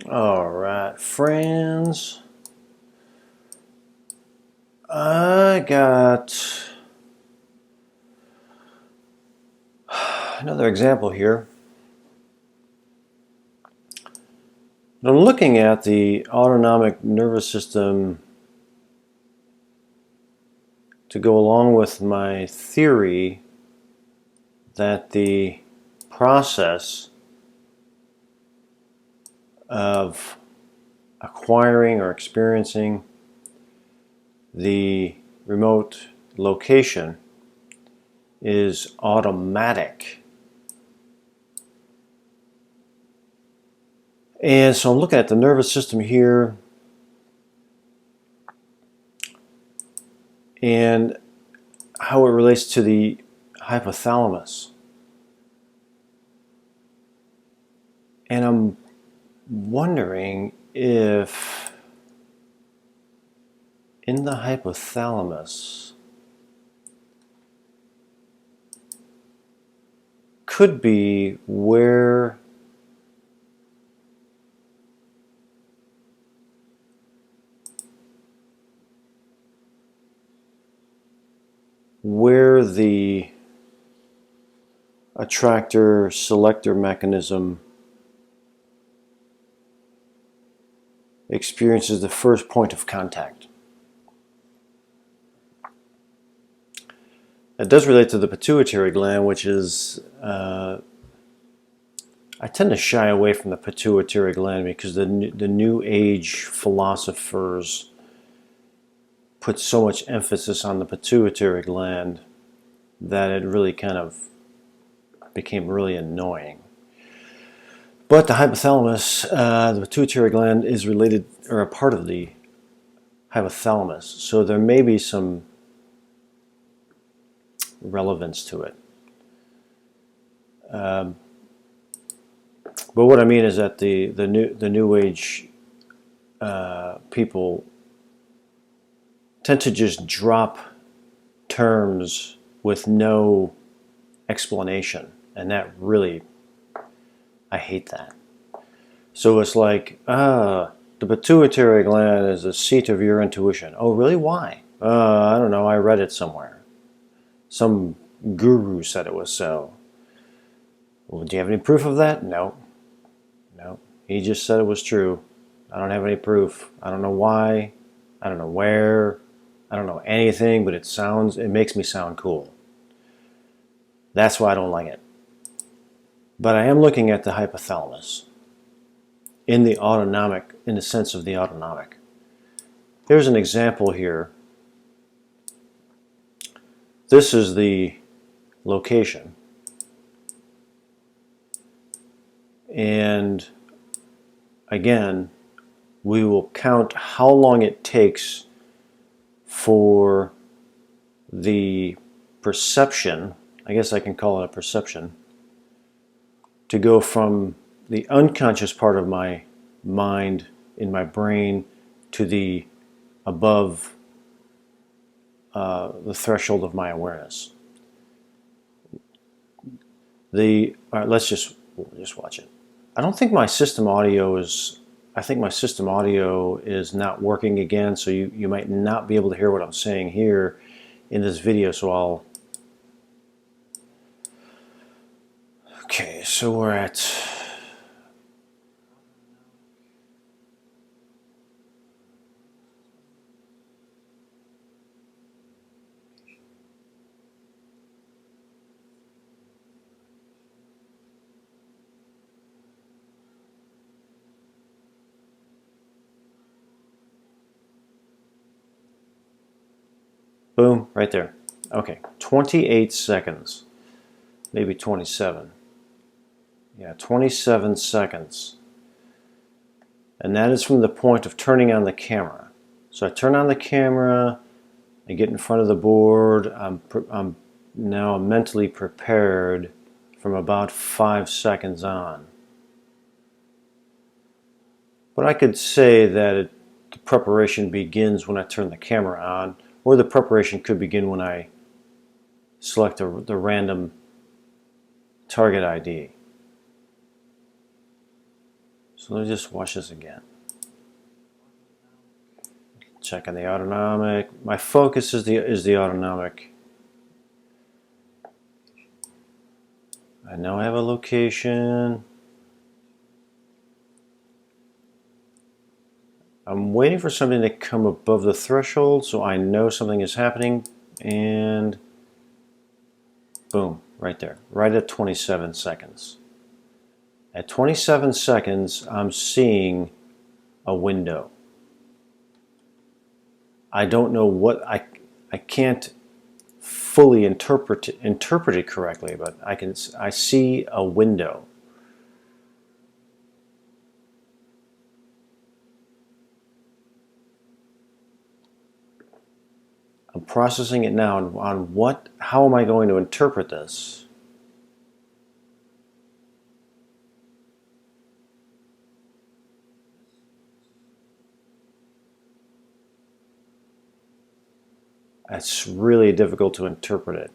All right, friends. I got another example here. I'm looking at the autonomic nervous system to go along with my theory that the process of acquiring or experiencing the remote location is automatic. And so I'm looking at the nervous system here and how it relates to the hypothalamus. And I'm wondering if in the hypothalamus could be where the attractor selector mechanism experiences the first point of contact. It does relate to the pituitary gland, which is, I tend to shy away from the pituitary gland because the New Age philosophers put so much emphasis on the pituitary gland that it really kind of became really annoying. But the hypothalamus, the pituitary gland, is related or a part of the hypothalamus, so there may be some relevance to it. But what I mean is that the New Age people tend to just drop terms with no explanation, and that really, I hate that. So it's like, the pituitary gland is the seat of your intuition. Oh, really? Why? I don't know. I read it somewhere. Some guru said it was so. Well, do you have any proof of that? No. No. He just said it was true. I don't have any proof. I don't know why. I don't know where. I don't know anything, but it makes me sound cool. That's why I don't like it. But I am looking at the hypothalamus in the autonomic, in the sense of the autonomic. Here's an example here. This is the location. And again, we will count how long it takes for the perception, I guess I can call it a perception, to go from the unconscious part of my mind in my brain to the above the threshold of my awareness. All right, let's just watch it. I don't think my system audio is. I think my system audio is not working again, so you might not be able to hear what I'm saying here in this video. So okay, so we're at. Boom, right there. Okay, 28 seconds, maybe 27. Yeah, 27 seconds. And that is from the point of turning on the camera. So I turn on the camera, I get in front of the board, I'm now mentally prepared from about 5 seconds on. But I could say that the preparation begins when I turn the camera on, or the preparation could begin when I select the random target ID. So let me just watch this again. Checking the autonomic. My focus is the autonomic. I know I have a location. I'm waiting for something to come above the threshold so I know something is happening, and boom, right there, right at 27 seconds. At 27 seconds, I'm seeing a window. I don't know what, I can't fully interpret it correctly, but I see a window. I'm processing it now on how am I going to interpret this? It's really difficult to interpret it.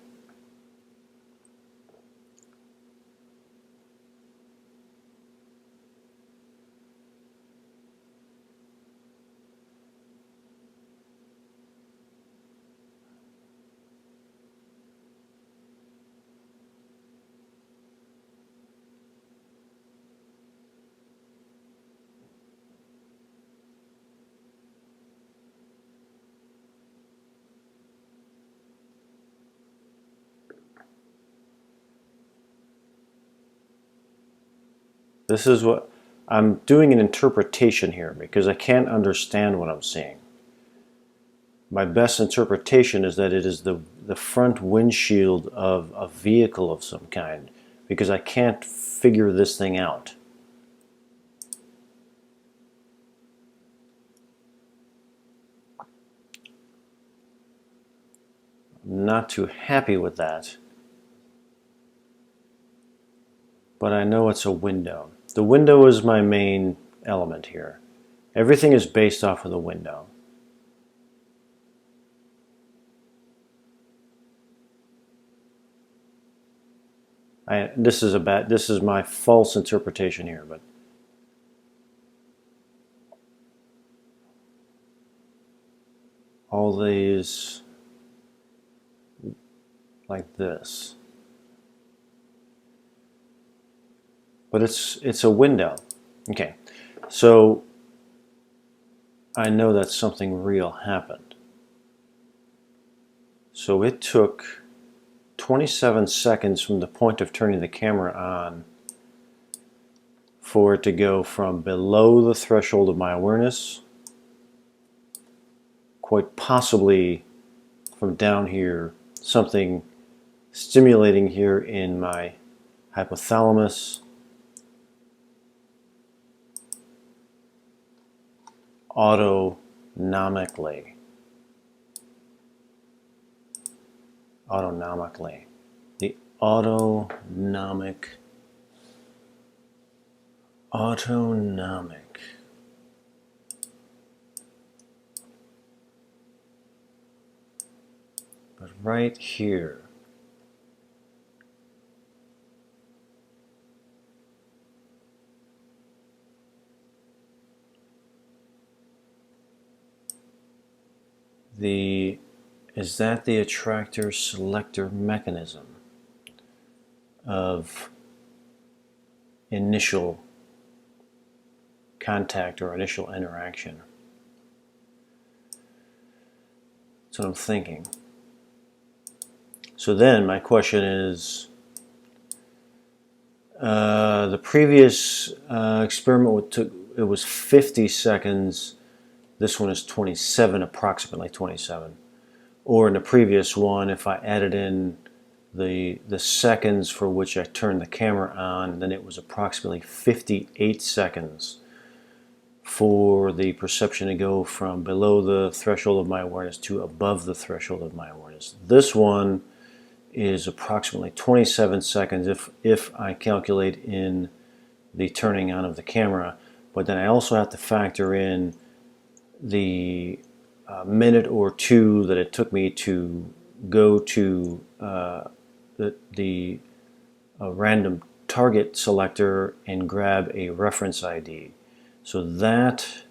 This is what I'm doing, an interpretation here because I can't understand what I'm seeing. My best interpretation is that it is the front windshield of a vehicle of some kind because I can't figure this thing out. I'm not too happy with that, but I know it's a window. The window is my main element here. Everything is based off of the window. This is my false interpretation here, but all these like this. But it's a window. Okay, so I know that something real happened. So it took 27 seconds from the point of turning the camera on for it to go from below the threshold of my awareness, quite possibly from down here, something stimulating here in my hypothalamus, autonomically. The autonomic. But right here, is that the attractor selector mechanism of initial contact or initial interaction? That's what I'm thinking. So then my question is, the previous experiment it was 50 seconds. This one is 27, approximately 27. Or in the previous one, if I added in the seconds for which I turned the camera on, then it was approximately 58 seconds for the perception to go from below the threshold of my awareness to above the threshold of my awareness. This one is approximately 27 seconds if I calculate in the turning on of the camera, but then I also have to factor in the minute or two that it took me to go to the random target selector and grab a reference ID. So that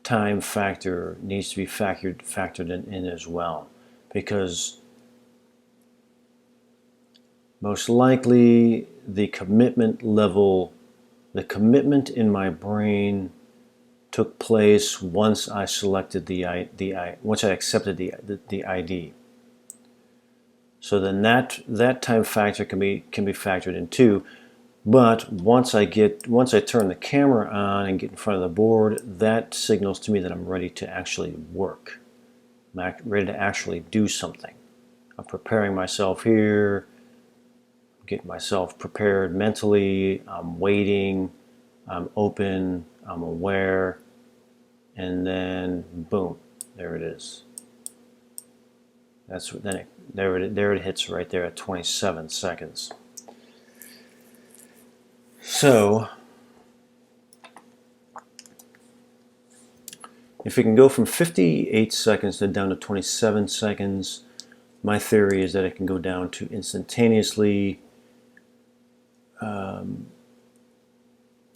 time factor needs to be factored in as well, because most likely the commitment level, the commitment in my brain took place once I selected once I accepted the ID. So then that time factor can be factored in too. But once I turn the camera on and get in front of the board, that signals to me that I'm ready to actually work. I'm ready to actually do something. I'm preparing myself here, getting myself prepared mentally, I'm waiting, I'm open, I'm aware, and then boom, there it is. There it hits right there at 27 seconds. So if it can go from 58 seconds down to 27 seconds, my theory is that it can go down to instantaneously.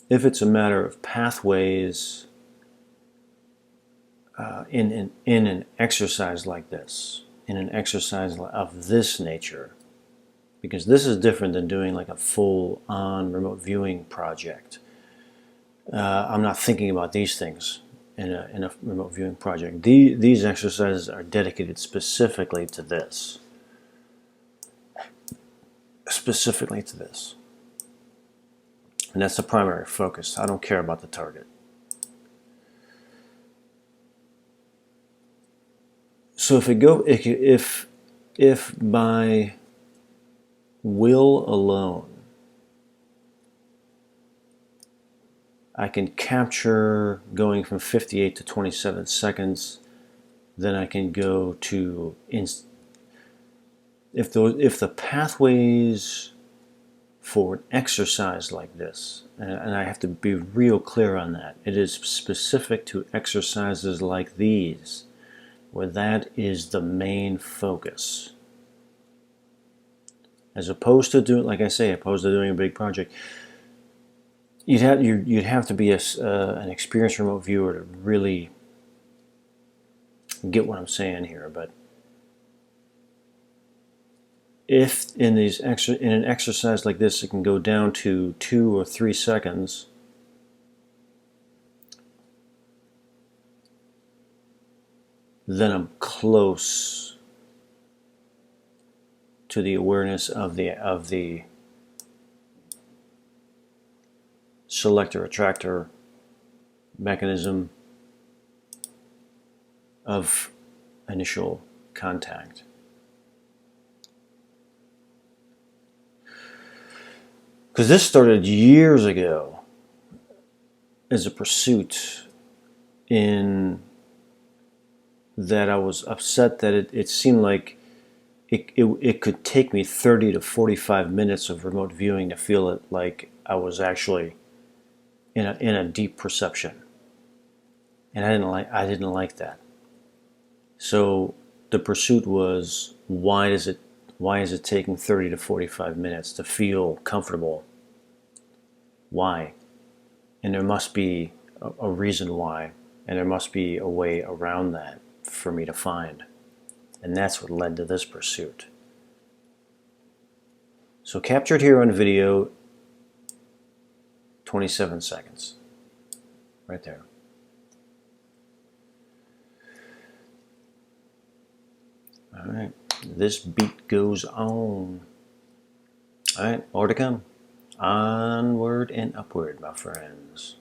If it's a matter of pathways in an exercise like this, in an exercise of this nature, because this is different than doing like a full-on remote viewing project. I'm not thinking about these things in a remote viewing project. These exercises are dedicated specifically to this. Specifically to this. And that's the primary focus. I don't care about the target. So if by will alone I can capture going from 58 to 27 seconds, then I can go to if the pathways for an exercise like this, and I have to be real clear on that, it is specific to exercises like these, where that is the main focus. As opposed to doing, like I say, opposed to doing a big project, you'd have to be an experienced remote viewer to really get what I'm saying here. But if in an exercise like this, it can go down to 2 or 3 seconds, then I'm close to the awareness of the selector attractor mechanism of initial contact. Because this started years ago as a pursuit, in that I was upset that it seemed like it could take me 30 to 45 minutes of remote viewing to feel it like I was actually in a deep perception, and I didn't like that. So the pursuit was, why is it taking 30 to 45 minutes to feel comfortable? Why? And there must be a reason why, and there must be a way around that for me to find. And that's what led to this pursuit. So captured here on video, 27 seconds. Right there. All right. This beat goes on. All right, more to come. Onward and upward, my friends.